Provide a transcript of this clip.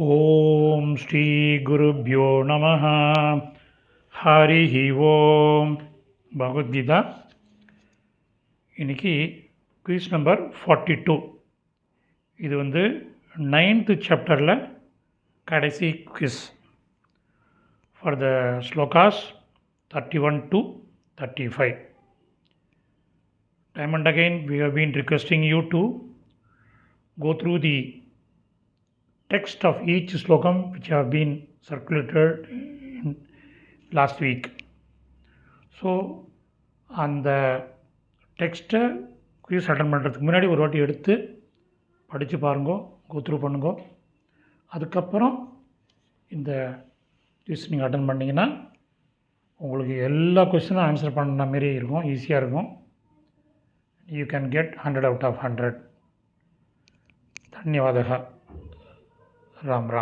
ஓம் ஸ்ரீ குருப்யோ நமஹ. ஹரிஹி ஓம். பகவத்கீதா. இன்றைக்கி குவிஸ் நம்பர் 42. இது 9th சாப்டரில் கடைசி quiz. For the slokas 31 to 35. Time and again we have been requesting you to go through the text of each slokam which have been circulated in last week. So அந்த டெக்ஸ்ட்டை quiz attend பண்ணுறதுக்கு முன்னாடி ஒரு வாட்டி எடுத்து படித்து பாருங்கோ, கோத்ரூ பண்ணுங்கோ. அதுக்கப்புறம் இந்த குயிஸ் நீங்கள் அட்டன் பண்ணிங்கன்னா உங்களுக்கு எல்லா கொஸ்டினும் ஆன்சர் பண்ண மாரி இருக்கும், ஈஸியாக இருக்கும். You can get 100 out of 100. தன்யவாதக. ராம் ராம்.